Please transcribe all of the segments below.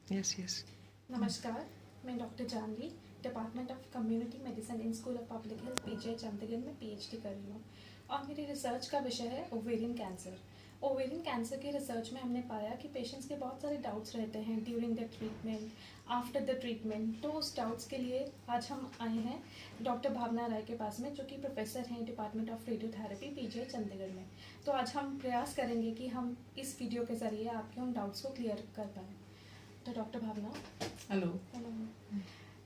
Yes yes. नमस्कार, मैं doctor Jahnavi, department of community medicine in school of public health PGI Chandigarh में PhD कर रही हूँ और मेरी रिसर्च का विषय है ओवेरियन कैंसर। ओवेरियन कैंसर की रिसर्च में हमने पाया कि पेशेंट्स के बहुत सारे डाउट्स रहते हैं during the treatment, after the treatment. तो उस डाउट्स के लिए आज हम आए हैं डॉक्टर भावना राय के पास में, जो कि प्रोफेसर हैं department of radiotherapy PGI Chandigarh में। तो आज हम प्रयास करेंगे कि हम इस वीडियो के ज़रिए आपके उन डाउट्स को क्लियर कर पाएँ। तो डॉक्टर भावना। हेलो। हेलो।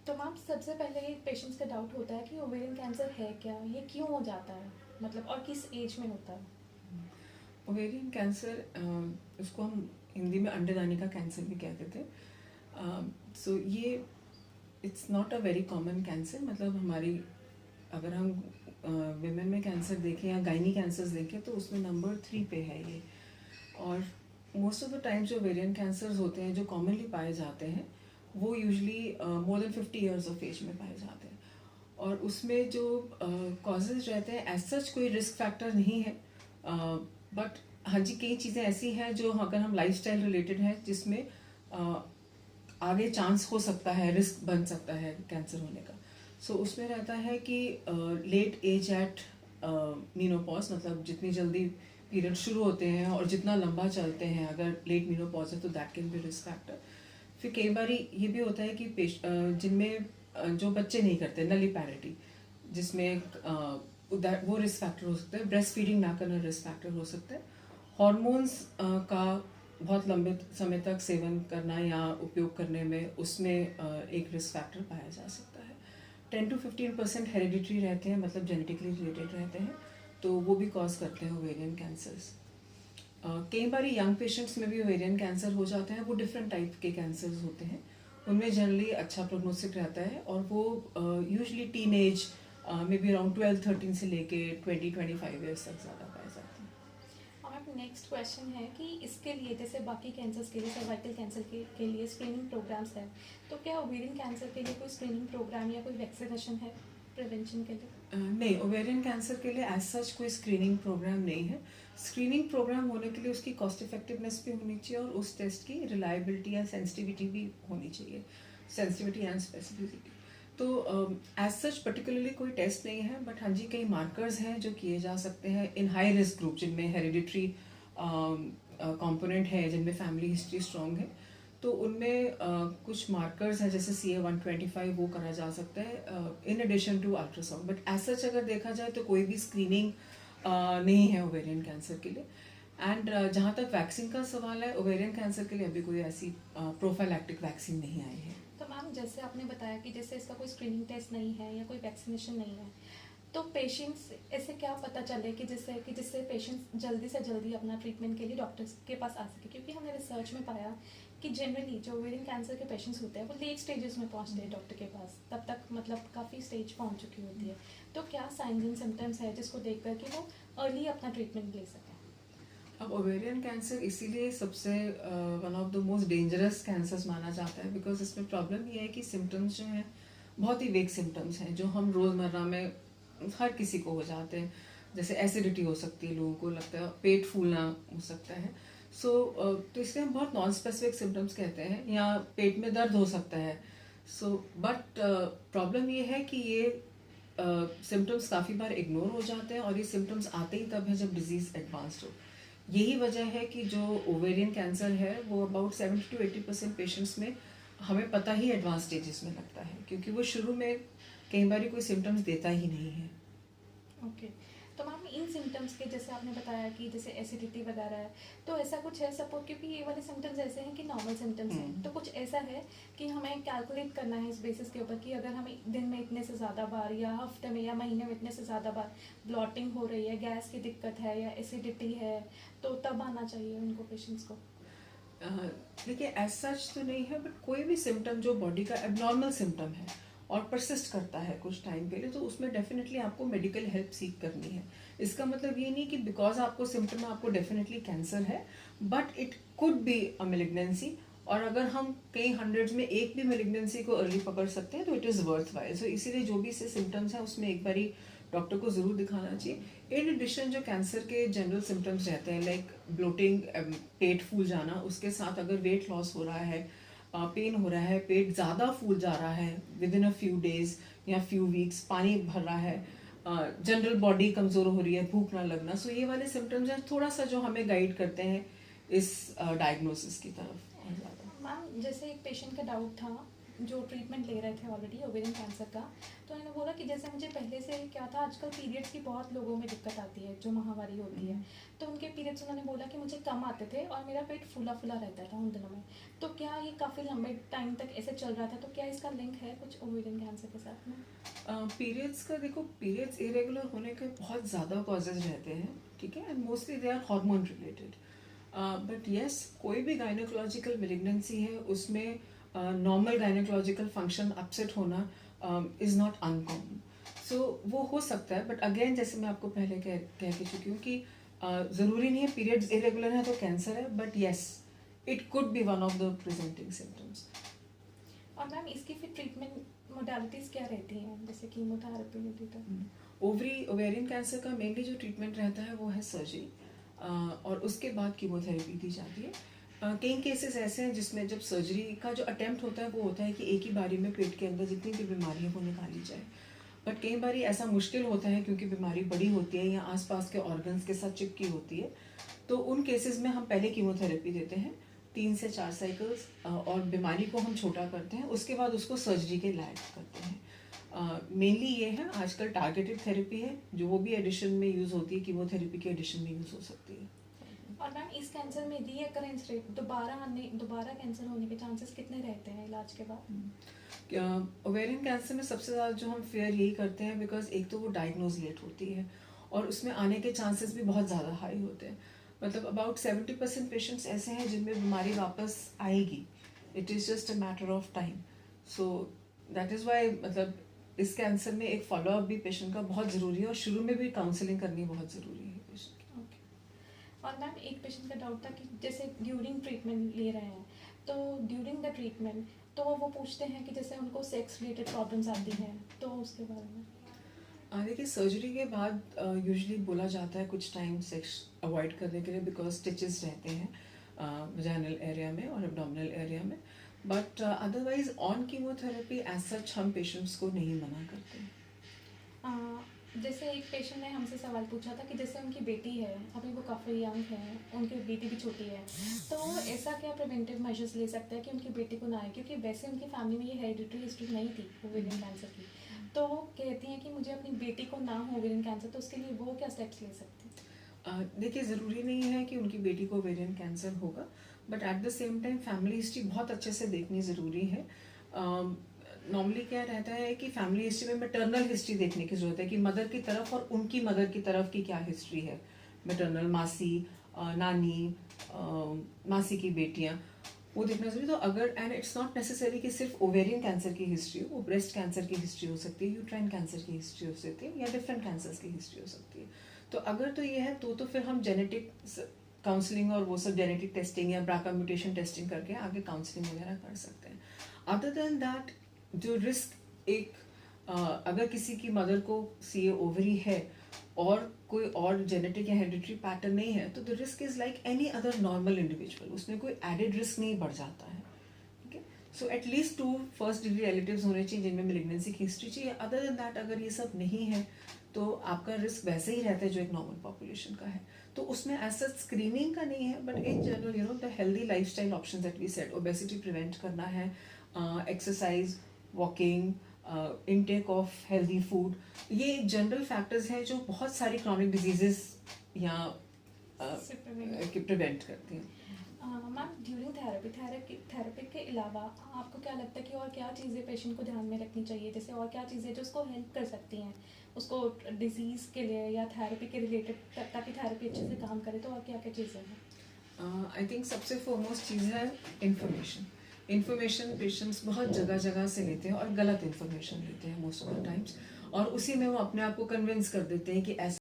तो मैम, सबसे पहले ये पेशेंट्स का डाउट होता है कि ओवेरियन कैंसर है क्या, ये क्यों हो जाता है, मतलब और किस एज में होता है? ओवेरियन कैंसर, उसको हम हिंदी में अंडेदानी का कैंसर भी कहते थे। सो ये it's not a very common cancer. मतलब हमारी, अगर हम विमेन में कैंसर देखें या गायनी कैंसर्स देखें तो उसमें नंबर 3 पे है ये। और मोस्ट ऑफ द टाइम जो ओवेरियन कैंसर्स होते हैं जो कॉमनली पाए जाते हैं वो usually more than 50 years of age में पाए जाते हैं। और उसमें जो कॉजेज रहते हैं एज सच कोई रिस्क फैक्टर नहीं है, बट हाँ जी कई चीज़ें ऐसी हैं जो अगर हम लाइफस्टाइल रिलेटेड हैं जिसमें आगे चांस हो सकता है, रिस्क बन सकता है कैंसर होने का। सो उसमें रहता है कि लेट एज एट मीनोपॉज, मतलब जितनी जल्दी पीरियड शुरू होते हैं और जितना लंबा चलते हैं, अगर लेट मीनोपॉज है तो that can be risk factor. फिर कई बार ये भी होता है कि जिनमें जो बच्चे नहीं करते, नली पैरिटी, जिसमें वो रिस्क फैक्टर हो सकता है। ब्रेस्ट फीडिंग ना करना रिस्क फैक्टर हो सकता है। हॉर्मोन्स का बहुत लंबे समय तक सेवन करना या उपयोग करने में, उसमें एक रिस्क फैक्टर पाया जा सकता है। 10 to 15% हेरिडिटरी रहते हैं, मतलब जेनेटिकली रिलेटेड रहते हैं, तो वो भी कॉज करते हैं ओवेरियन कैंसर्स। कई बार यंग पेशेंट्स में भी ओवेरियन कैंसर हो जाते हैं। वो डिफरेंट टाइप के कैंसर्स होते हैं, उनमें जनरली अच्छा प्रोग्नोसिस रहता है और वो यूजली टीन एज में भी अराउंड 12-13 से लेके 20-25 ईयर्स तक ज़्यादा पाए जाते हैं। और मैम, नेक्स्ट क्वेश्चन है कि इसके लिए, जैसे बाकी कैंसर्स के लिए, सर्वाइकल कैंसर के लिए स्क्रीनिंग प्रोग्राम्स हैं, तो क्या ओवेरियन कैंसर के लिए कोई स्क्रीनिंग प्रोग्राम या कोई वैक्सीनेशन है प्रिवेंशन के लिए? नहीं, ओवेरियन कैंसर के लिए एज सच कोई स्क्रीनिंग प्रोग्राम नहीं है। स्क्रीनिंग प्रोग्राम होने के लिए उसकी कॉस्ट इफेक्टिवनेस भी होनी चाहिए और उस टेस्ट की रिलायबिलिटी या सेंसिटिविटी भी होनी चाहिए, सेंसिटिविटी एंड स्पेसिफिसिटी। तो एज सच पर्टिकुलरली कोई टेस्ट नहीं है, बट हाँ जी कई मार्कर्स हैं जो किए जा सकते हैं इन हाई रिस्क ग्रुप, जिनमें हेरिडिटरी कंपोनेंट है, जिनमें फैमिली हिस्ट्री स्ट्रॉन्ग है। तो उनमें कुछ मार्कर्स हैं, जैसे CA-125 वो करा जा सकता है in addition to ultrasound. But as such अगर देखा जाए तो कोई भी स्क्रीनिंग नहीं है ओवेरियन कैंसर के लिए। एंड जहाँ तक वैक्सीन का सवाल है, ओवेरियन कैंसर के लिए अभी कोई ऐसी प्रोफाइलैक्टिक वैक्सीन नहीं आई है। तो मैम, जैसे आपने बताया कि जैसे इसका कोई स्क्रीनिंग टेस्ट नहीं है या कोई वैक्सीनेशन नहीं है, तो पेशेंट्स ऐसे क्या पता चले कि जिससे पेशेंट्स जल्दी से जल्दी अपना ट्रीटमेंट के लिए डॉक्टर्स के पास आ सके? क्योंकि हमने रिसर्च में पाया कि जनरली जो ओवेरियन कैंसर के पेशेंट्स होते हैं वो लेट स्टेजेस में पहुंचते हैं डॉक्टर के पास, तब तक मतलब काफ़ी स्टेज पहुंच चुकी होती है। तो क्या साइंस एंड सिम्टम्स है जिसको देख कर कि वो अर्ली अपना ट्रीटमेंट ले सकें? अब ओवेरियन कैंसर इसीलिए सबसे one of the most dangerous cancers माना जाता है, बिकॉज इसमें प्रॉब्लम ये है कि सिम्टम्स जो हैं बहुत ही वेग सिम्टम्स हैं, जो हम रोज़मर्रा में हर किसी को हो जाते हैं। जैसे एसिडिटी हो सकती है, लोगों को लगता है पेट फूलना हो सकता है। सो तो इसलिए हम बहुत नॉन स्पेसिफिक सिम्टम्स कहते हैं, या पेट में दर्द हो सकता है। सो बट प्रॉब्लम ये है कि ये सिम्टम्स काफ़ी बार इग्नोर हो जाते हैं, और ये सिम्टम्स आते ही तब है जब डिजीज़ एडवांस्ड हो। यही वजह है कि जो ओवेरियन कैंसर है वो अबाउट 70 to 80% पेशेंट्स में हमें पता ही एडवांस स्टेजेस में लगता है, क्योंकि वो शुरू में कई बार कोई सिम्टम्स देता ही नहीं है। ओके। तो मैम, इन सिम्टम्स के, जैसे आपने बताया कि जैसे एसिडिटी वगैरह है, तो ऐसा कुछ है सपोज, क्योंकि ये वाले सिम्टम्स ऐसे हैं कि नॉर्मल सिम्टम्स हैं, तो कुछ ऐसा है कि हमें कैलकुलेट करना है इस बेसिस के ऊपर कि अगर हमें दिन में इतने से ज़्यादा बार, या हफ्ते में या महीने में इतने से ज़्यादा बार ब्लॉटिंग हो रही है, गैस की दिक्कत है या एसिडिटी है, तो तब आना चाहिए उनको, पेशेंट्स को? देखिए एज सच तो नहीं है, बट कोई भी सिम्टम जो बॉडी का एबनॉर्मल सिम्टम है और परसिस्ट करता है कुछ टाइम के लिए, तो उसमें डेफिनेटली आपको मेडिकल हेल्प सीख करनी है। इसका मतलब ये नहीं कि बिकॉज आपको सिम्टम है आपको डेफिनेटली कैंसर है, but it could be a malignancy. और अगर हम कई हंड्रेड्स में एक भी मेलिग्नेंसी को अर्ली पकड़ सकते हैं तो इट इज़ वर्थ वाइल। सो इसीलिए जो भी से सिम्टम्स हैं उसमें एक बारी डॉक्टर को ज़रूर दिखाना चाहिए। इन एडिशन जो कैंसर के जनरल सिम्टम्स रहते हैं, लाइक ब्लोटिंग, पेट फूल जाना, उसके साथ अगर वेट लॉस हो रहा है, पेन हो रहा है, पेट ज़्यादा फूल जा रहा है with in a few days या फ्यू वीक्स, पानी भर रहा है, जनरल बॉडी कमज़ोर हो रही है, भूख ना लगना, सो ये वाले सिम्टम्स हैं थोड़ा सा जो हमें गाइड करते हैं इस डायग्नोसिस की तरफ और ज़्यादा। मैम जैसे एक पेशेंट का डाउट था जो ट्रीटमेंट ले रहे थे ऑलरेडी ओवेरियन कैंसर का, तो उन्होंने बोला कि जैसे मुझे पहले से क्या था, आजकल पीरियड्स की बहुत लोगों में दिक्कत आती है जो माहवारी होती है, तो उनके पीरियड्स उन्होंने बोला कि मुझे कम आते थे और मेरा पेट फूला फूला रहता था उन दिनों में, तो क्या ये काफ़ी लंबे टाइम तक ऐसे चल रहा था, तो क्या इसका लिंक है कुछ ओवेरियन कैंसर के साथ में? पीरियड्स का देखो, पीरियड्स इरेगुलर होने के बहुत ज़्यादा कॉजेज रहते हैं, ठीक है, and mostly they are hormone related, but yes कोई भी गायनोकोलॉजिकल मेलिग्नेंसी है उसमें नॉर्मल गायनोकोलॉजिकल फंक्शन अपसेट होना इज़ नॉट अनकॉमन, सो वो हो सकता है, बट अगेन जैसे मैं आपको पहले कह के चुकी हूँ कि ज़रूरी नहीं है पीरियड्स इरेगुलर है तो कैंसर है, but yes it could be one of the presenting symptoms. और मैम इसकी फिर ट्रीटमेंट मोडालिटीज़ क्या रहती हैं, जैसे कीमोथेरेपी होती तो? ओवेरियन कैंसर का मेनली जो ट्रीटमेंट रहता है वो है सर्जरी, और उसके बाद कीमोथेरेपी दी जाती है। कई केसेस ऐसे हैं जिसमें जब सर्जरी का जो अटेम्प्ट होता है वो होता है कि एक ही बारी में पेट के अंदर जितनी भी बीमारी है वो निकाली जाए, बट कई बारी ऐसा मुश्किल होता है क्योंकि बीमारी बड़ी होती है या आसपास के ऑर्गन्स के साथ चिपकी होती है, तो उन केसेस में हम पहले कीमोथेरेपी देते हैं 3 से 4 साइकिल्स, और बीमारी को हम छोटा करते हैं, उसके बाद उसको सर्जरी के लायक करते हैं। मेनली ये है, आजकल टारगेटेड थेरेपी है जो वो भी एडिशन में यूज़ होती है, कीमोथेरेपी के एडिशन में यूज़ हो सकती है। और मैम इस कैंसर में रीअकरेंस रेट दोबारा कैंसर होने के चांसेस कितने रहते हैं इलाज के बाद? ओवेरियन कैंसर में सबसे ज़्यादा जो हम फेयर यही करते हैं, बिकॉज एक तो वो डायग्नोज लेट होती है और उसमें आने के चांसेस भी बहुत ज़्यादा हाई होते हैं, मतलब अबाउट 70% पेशेंट्स ऐसे हैं जिनमें बीमारी वापस आएगी, it is just a matter of time, so that is why मतलब इस कैंसर में एक फॉलोअप भी पेशेंट का बहुत ज़रूरी है और शुरू में भी काउंसलिंग करनी बहुत ज़रूरी है पेशेंट की। ओके। और मैम एक पेशेंट का डाउट था कि जैसे ड्यूरिंग ट्रीटमेंट ले रहे हैं, तो ड्यूरिंग द ट्रीटमेंट तो वो पूछते हैं कि जैसे उनको सेक्स रिलेटेड प्रॉब्लम्स आती हैं, तो उसके बारे में? देखिए सर्जरी के बाद यूजुअली बोला जाता है कुछ टाइम सेक्स अवॉइड करने के लिए, बिकॉज स्टिचेस रहते हैं वजाइनल एरिया में और एब्डोमिनल एरिया में, but otherwise on chemotherapy as such हम पेशेंट्स को नहीं मना करते। जैसे एक पेशेंट ने हमसे सवाल पूछा था कि जैसे उनकी बेटी है, अभी वो काफ़ी यंग है, उनकी बेटी भी छोटी है, तो ऐसा क्या प्रिवेंटिव मेजर्स ले सकते हैं कि उनकी बेटी को ना आए, क्योंकि वैसे उनकी फैमिली में ये हेरिडिटरी हिस्ट्री नहीं थी ओवेरियन कैंसर की, तो वो कहती हैं कि मुझे अपनी बेटी को ना हो ओवेरियन कैंसर, तो उसके लिए वो क्या स्टेप्स ले सकती हैं? देखिए ज़रूरी नहीं है कि उनकी बेटी को ओवेरियन कैंसर होगा, but at the same time family history बहुत अच्छे से देखनी ज़रूरी है। नॉर्मली क्या रहता है कि फैमिली हिस्ट्री में मैटरनल हिस्ट्री देखने की ज़रूरत है कि मदर की तरफ और उनकी मदर की तरफ की क्या हिस्ट्री है, मैटरनल मासी, नानी, मासी की बेटियाँ, वो देखना जरूरी। तो अगर, एंड इट्स नॉट नेसेसरी कि सिर्फ ओवेरियन कैंसर की हिस्ट्री हो, वो ब्रेस्ट कैंसर की हिस्ट्री हो सकती है, यूट्राइन कैंसर की हिस्ट्री हो सकती है, या डिफरेंट कैंसर्स की हिस्ट्री हो सकती है। तो अगर तो ये है तो फिर हम जेनेटिक काउंसलिंग और वो सब जेनेटिक टेस्टिंग या ब्राका म्यूटेशन टेस्टिंग करके आगे काउंसलिंग वगैरह कर सकते हैं। अदर देन दैट जो रिस्क एक अगर किसी की मदर को सीए ओवरी है और कोई और जेनेटिक या हेरिडिटरी पैटर्न नहीं है, तो the risk is like any other normal individual, उसमें कोई एडेड रिस्क नहीं बढ़ जाता है, ठीक है। So at least 2 first degree relatives होने चाहिए जिनमें मेलिग्नेंसी की हिस्ट्री चाहिए। अदर देन दैट अगर ये सब नहीं है तो आपका रिस्क वैसे ही रहता है जो एक नॉर्मल पॉपुलेशन का है। तो उसमें ऐसा स्क्रीनिंग का नहीं है, but in general the healthy lifestyle options that we set, obesity prevent करना है, exercise, walking, intake of healthy food, ये जनरल फैक्टर्स हैं जो बहुत सारी क्रॉनिक डिजीजेस या प्रिवेंट करती हैं। मैम ड्यूरिंग थेरेपी के अलावा आपको क्या लगता है कि और क्या चीज़ें पेशेंट को ध्यान में रखनी चाहिए, जैसे और क्या चीज़ें जो उसको हेल्प कर सकती हैं उसको डिजीज़ के लिए या थेरेपी के रिलेटेड, ताकि थेरेपी अच्छे से काम करे, तो और क्या क्या चीज़ें हैं? आई थिंक सबसे फोरमोस्ट चीज़ है इन्फॉर्मेशन पेशेंट्स बहुत जगह जगह से लेते हैं और गलत इन्फॉर्मेशन लेते हैं मोस्ट ऑफ द टाइम्स, और उसी में वो अपने आप को कन्विंस कर देते हैं कि ऐसा